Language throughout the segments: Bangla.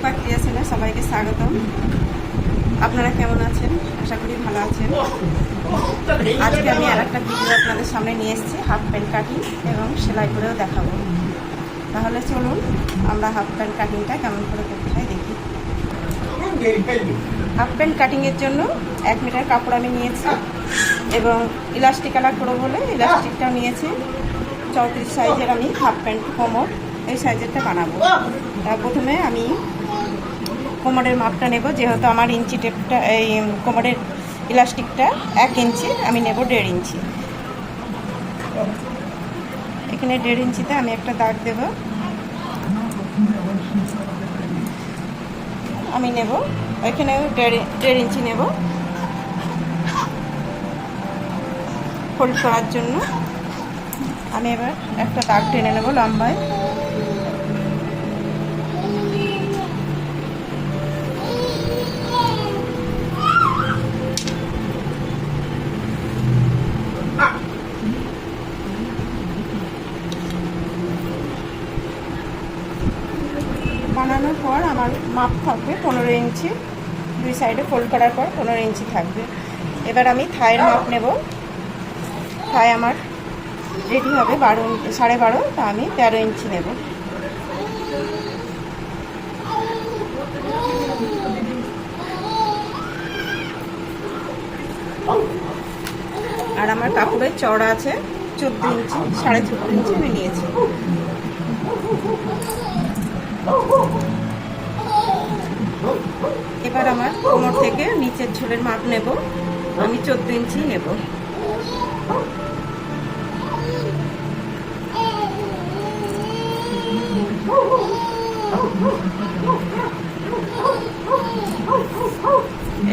রূপা ক্রিয়েশনে সবাইকে স্বাগতম। আপনারা কেমন আছেন? আশা করি ভালো আছেন। আজকে আমি আর একটা ভিডিও আপনাদের সামনে নিয়ে এসেছি, হাফ প্যান্ট কাটিং এবং সেলাই করেও দেখাবো। তাহলে চলুন আমরা হাফ প্যান্ট কাটিংটা কেমন করে করতে হয় দেখি। হাফ প্যান্ট কাটিংয়ের জন্য 1 মিটার কাপড় আমি নিয়েছি এবং ইলাস্টিক কালার করবো বলে ইলাস্টিকটাও নিয়েছি। 34 সাইজের আমি হাফ প্যান্ট কোমর এই সাইজেরটা বানাবো। তার প্রথমে আমি কোমরের মাপটা নেব, যেহেতু আমার ইঞ্চি টেপটা এই কোমরের ইলাস্টিকটা 1 ইঞ্চি, আমি নেব 1.5 ইঞ্চি। এখানে 1.5 ইঞ্চিতে আমি একটা দাগ দেব। আমি নেব এখানে 1.5 ইঞ্চি নেব ফোল্ড করার জন্য। আমি এবার একটা দাগ টেনে নেব লম্বায়। বানানোর পর আমার মাপ থাকবে 15 ইঞ্চি, 2 সাইডে ফোল্ড করার পর 15 ইঞ্চি থাকবে। এবার আমি থাইয়ের মাপ নেব। থাই আমার রেডি হবে 12.5, তা আমি 13 ইঞ্চি নেব। আর আমার কাপড়ের চওড়া আছে 14 ইঞ্চি, 14.5 ইঞ্চি আমি নিয়েছি। এবার আমার কোমর থেকে নিচের ঝুলের মাপ নেব। আমি 14 ইঞ্চি নেব।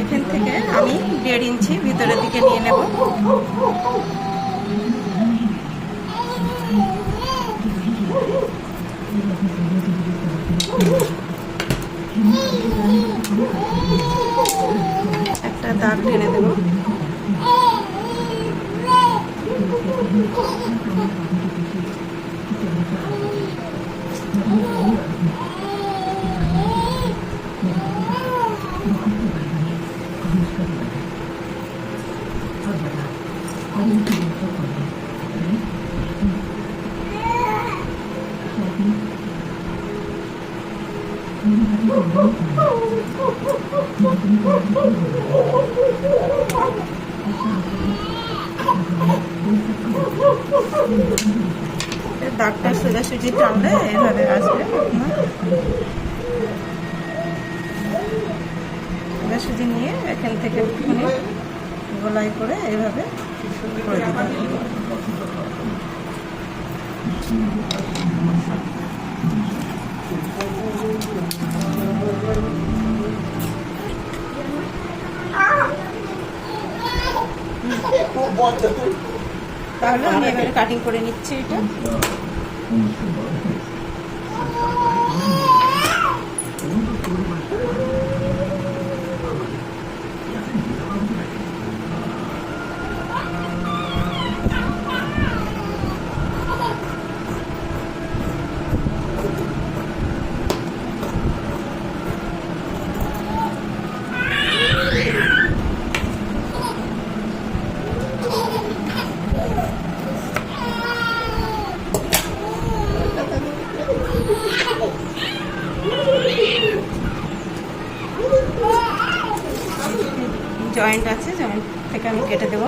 এখান থেকে আমি 1.5 ইঞ্চি ভিতরের দিকে নিয়ে নেব। একটা দাগ টেনে দেব। দাগটা সোজাসুজি টানলে এভাবে আসবে। সোজাসুজি নিয়ে এখান থেকে একটুখানি গোলাই করে এভাবে করে দিতে হবে। তাহলে আমি এবারে কাটিং করে নিচ্ছি এটা। জয়েন্ট আছে, জয়েন্ট থেকে আমি কেটে দেব।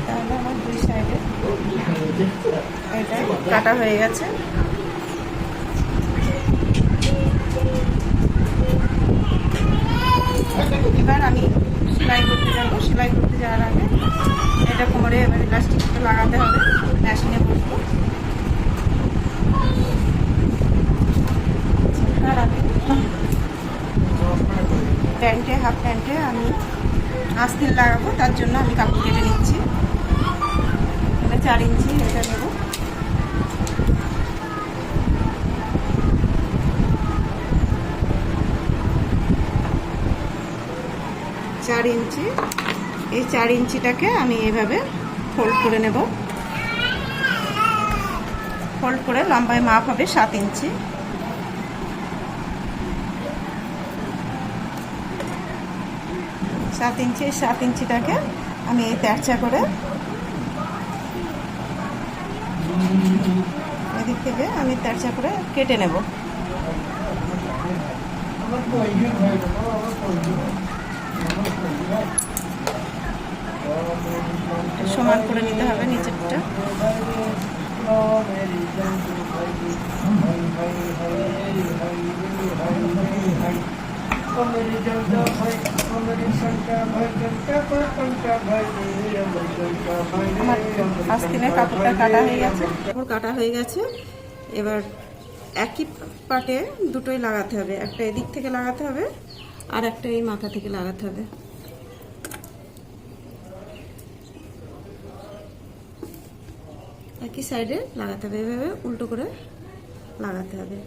তাহলে আমার 2 সাইডে এটা কাটা হয়ে গেছে। এবার আমি সেলাই করতে যাবো। সেলাই করতে যাওয়ার আগে এটা কোমরে এবার ইলাস্টিকটা লাগাতে হবে। মেশিনে বসবো। আর আমি প্যান্টে হাফ প্যান্টে আমি আস্তিন লাগাবো, তার জন্য আমি কাপড় কেটে নিচ্ছি। 4 ইঞ্চি এটা নেব। চার ইঞ্চি এই 4 ইঞ্চিটাকে আমি এইভাবে ফোল্ড করে নেব। ফোল্ড করে লম্বায় মাপ হবে 7 ইঞ্চি। সাত ইঞ্চিটাকে আমি এই তেরচা করে এদিক থেকে আমি তেরচা করে কেটে নেব। সমান করে নিতে হবে নিচেরটা। আমার আস্তিনের কাপড়টা কাটা হয়ে গেছে, কাটা হয়ে গেছে। এবার একই পাটে দুটোই লাগাতে হবে, একটা এদিক থেকে লাগাতে হবে আর একটা এই মাথা থেকে লাগাতে হবে। একই সাইডে লাগাতে হবে, এভাবে উল্টো করে লাগাতে হবে।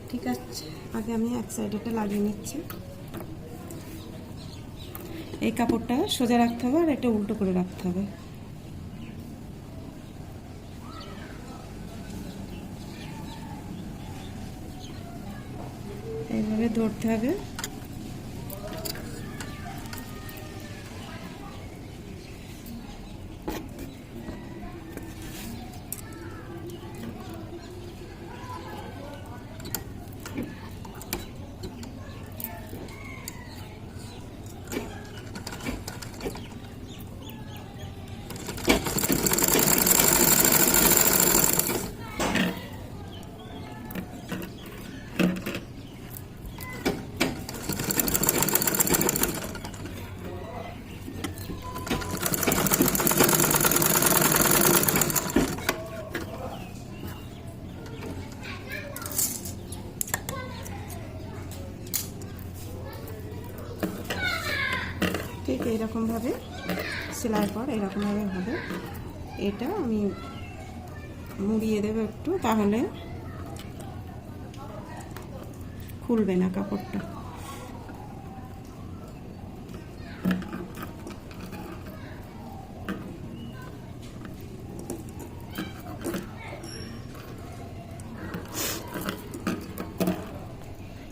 ঠিক আছে, আগে আমি এক সাইডেটা লাগিয়ে নিচ্ছি। এই কাপড়টা সোজা রাখতে হবে আর এটা উল্টো করে রাখতে হবে। এইভাবে ধরতে হবে। ঠিক এইরকমভাবে সেলাই পর এরকমভাবে হবে। এটা আমি মুড়িয়ে দেবো একটু, তাহলে খুলবে না কাপড়টা।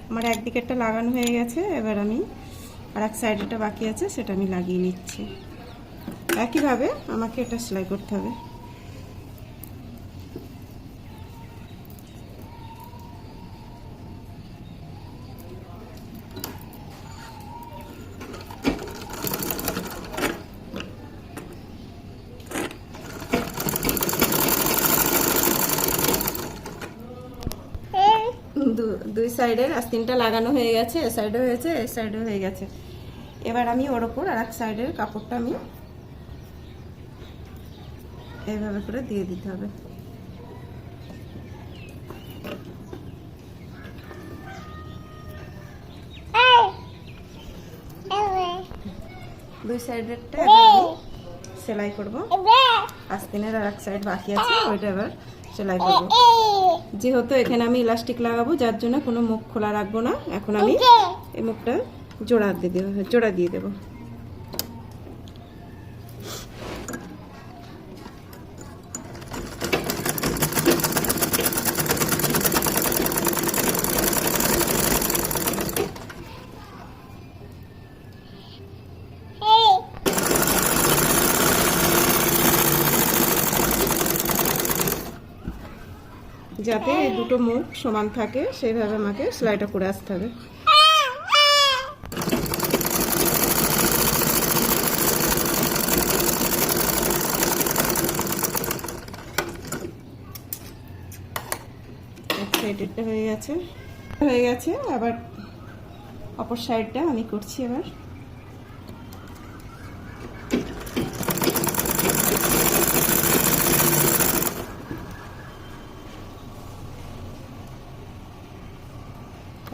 আমার একদিকেরটা লাগানো হয়ে গেছে, এবার আমি আর এক সাইডেটা বাকি আছে, সেটা আমি লাগিয়ে নিচ্ছি। একইভাবে আমাকে এটা সেলাই করতে হবে। দুই সাইডের আস্তিনটা লাগানো হয়ে গেছে, এ সাইডে হয়েছে, এই সাইডে হয়ে গেছে। এবার আমি ওর ওপর আর এক সাইডের কাপড়টা আমি এইভাবে করে দিয়ে দিতে হবে। দুই সাইডেরটা সেলাই করব। আস্তিনের আর এক সাইড বাকি আছে, ওইটা এবার সেলাই করব। যেহেতু এখানে আমি ইলাস্টিক লাগাবো, যার জন্য কোনো মুখ খোলা রাখবো না। এখন আমি এই মুখটা জোড়া দিয়ে দেবো। যাতে এই দুটো মুখ সমান থাকে সেইভাবে আমাকে সেলাইটা করে আসতে হবে। এক সাইডেরটা হয়ে গেছে, আবার অপর সাইডটা আমি করছি। এবার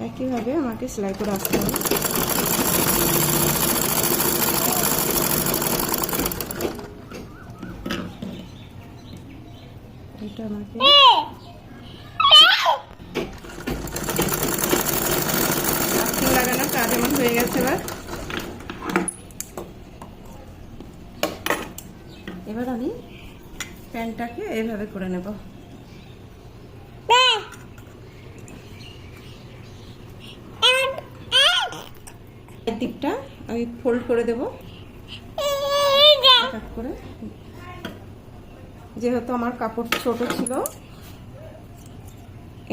একইভাবে আমাকে সেলাই করে আসতে হবে। এটা আমাকে লাগানোর কাজ আমার হয়ে গেছে। এবার এবার আমি প্যান্টটাকে এইভাবে করে নেব। এর দিকটা আমি ফোল্ড করে দেব এক এক করে। যেহেতু আমার কাপড় ছোট ছিল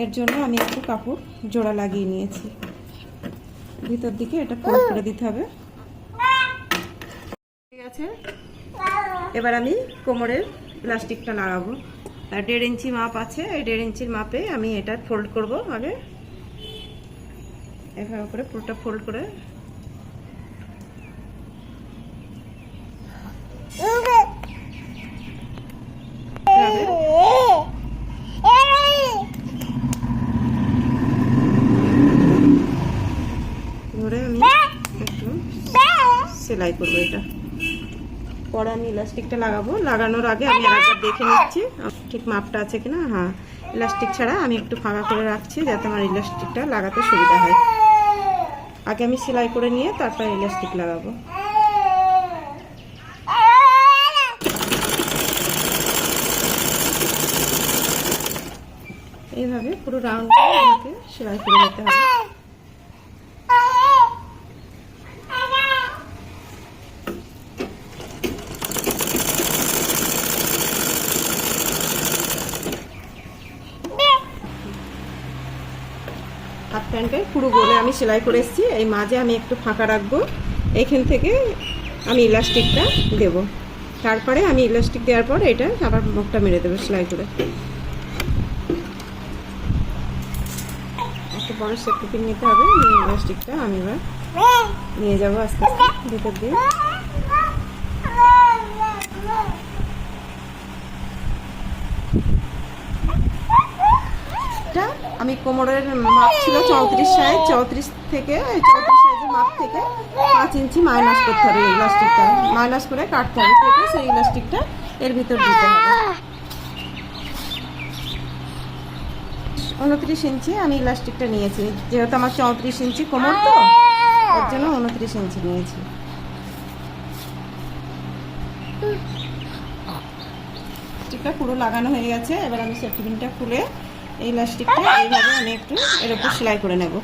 এর জন্য আমি একটু কাপড় জোড়া লাগিয়ে নিয়েছি। ভিতর দিকে এটা ফোল্ড করে দিতে হবে। ঠিক আছে, এবার আমি কোমরের ইলাস্টিকটা লাগাবো। 1.5 ইঞ্চি মাপ আছে, এই 1.5 ইঞ্চির মাপে আমি এটা ফোল্ড করব। আগে এভাবে করে পুরোটা ফোল্ড করে ধরে আমি একটু সেলাই করবো। এটা পরে আমি ইলাস্টিকটা লাগাবো। লাগানোর আগে আমি আরেকবার দেখে নিচ্ছি ঠিক মাপটা আছে কিনা। হ্যাঁ, ইলাস্টিক ছাড়া আমি একটু ফাঁকা করে রাখছি যাতে আমার ইলাস্টিকটা লাগাতে সুবিধা হয়। আগে আমি সেলাই করে নিয়ে তারপর ইলাস্টিক লাগাবো। এইভাবে পুরো রাউন্ড করে আমাকে সেলাই করে নিতে হবে। হাফ প্যান্টের পুরো গোলে আমি সেলাই করে এসেছি। এই মাঝে আমি একটু ফাঁকা রাখবো, এইখান থেকে আমি ইলাস্টিকটা দেব। তারপরে আমি ইলাস্টিক দেওয়ার পর এটা আবার মুখটা মেরে দেবো সেলাই করে। একটা বড় সেফটি পিন নিতে হবে। ইলাস্টিকটা আমি এবার নিয়ে যাবো আস্তে আস্তে ভিতর দিয়ে। আমি কোমরের মাপ ছিল 34 সাইজ, 34 থেকে 34 সাইজের মাপ থেকে 5 ইঞ্চি মাইনাস করতে হবে। ইলাস্টিকটা মাইনাস করে কাটতে হবে, কেটে সেই ইলাস্টিকটা এর ভিতর দিতে হবে। 29 ইঞ্চি আমি ইলাস্টিকটা নিয়েছি, যেহেতু আমার 34 ইঞ্চি কোমর, তো এর জন্য 29 ইঞ্চি নিয়েছি। ইলাস্টিকটা পুরো লাগানো হয়ে গেছে। এবার আমি সেফটি পিনটা খুলে এই ইলাস্টিকটা এইভাবে আমি একটু এর উপর সেলাই করে নেব।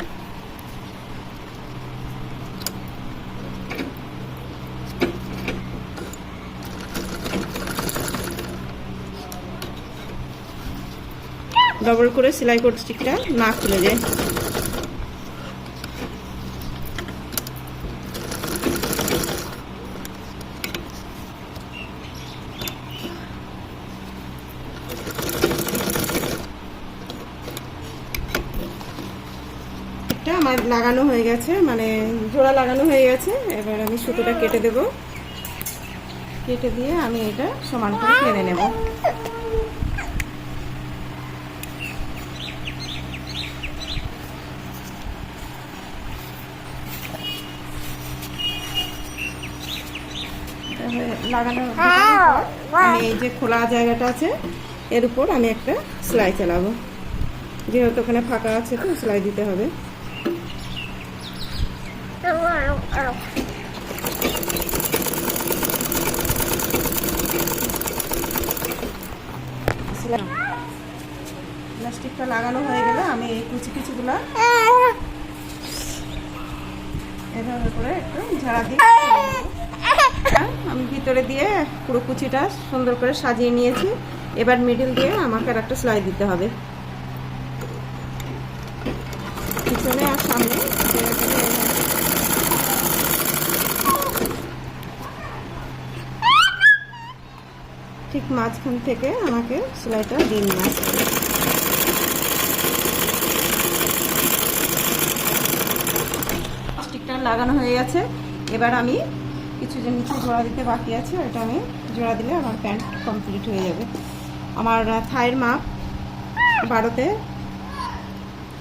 ডবল করে সেলাই করতে স্টিকটা না খুলে যায়। আমার লাগানো হয়ে গেছে, মানে জোড়া লাগানো হয়ে গেছে। এবার আমি সুতোটা কেটে দেব। কেটে দিয়ে আমি এটা সমান করে টেনে নেব। লাগানো আমি এই যে খোলা জায়গাটা আছে এর উপর আমি একটা সেলাই চালাবো। যেহেতু ওখানে ফাঁকা আছে তো সেলাই দিতে হবে। প্লাস্টিকটা লাগানো হয়ে গেলে আমি এই কুচিগুলা এভাবে করে একটু ঝাড়া দিয়ে আমি ভিতরে দিয়ে পুরো কুচিটা সুন্দর করে সাজিয়ে নিয়েছি। এবার মিডল দিয়ে আমাকে আর একটা সেলাই দিতে হবে, পিছনে আর সামনে। ঠিক মাঝখান থেকে আমাকে সেলাইটা দিয়ে নিয়ে আসতে হবে। স্টিকটা লাগানো হয়ে গেছে। এবার আমি কিছু যে নিচে জোড়া দিতে বাকি আছে, ওটা আমি জোড়া দিলে আমার প্যান্ট কমপ্লিট হয়ে যাবে। আমার থাইয়ের মাপ 12তে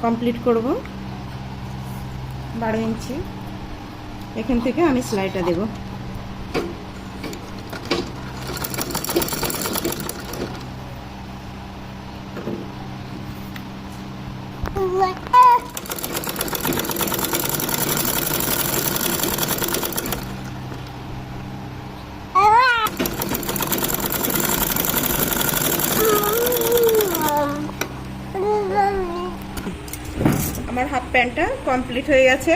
কমপ্লিট করব, 12 ইঞ্চি। এখান থেকে আমি সেলাইটা দেব। হাফ প্যান্টটা কমপ্লিট হয়ে গেছে,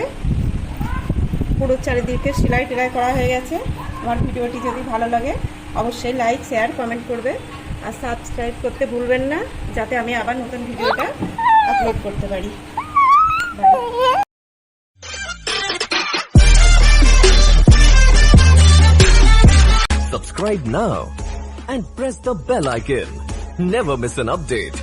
পুরো চারিদিকে সেলাই টেলাই করা হয়ে গেছে। আমার ভিডিওটি যদি ভালো লাগে অবশ্যই লাইক, শেয়ার, কমেন্ট করবে আর সাবস্ক্রাইব করতে ভুলবেন না, যাতে আমি আবার নতুন ভিডিওটা আপলোড করতে পারি। Subscribe now and press the bell icon. Never miss an update.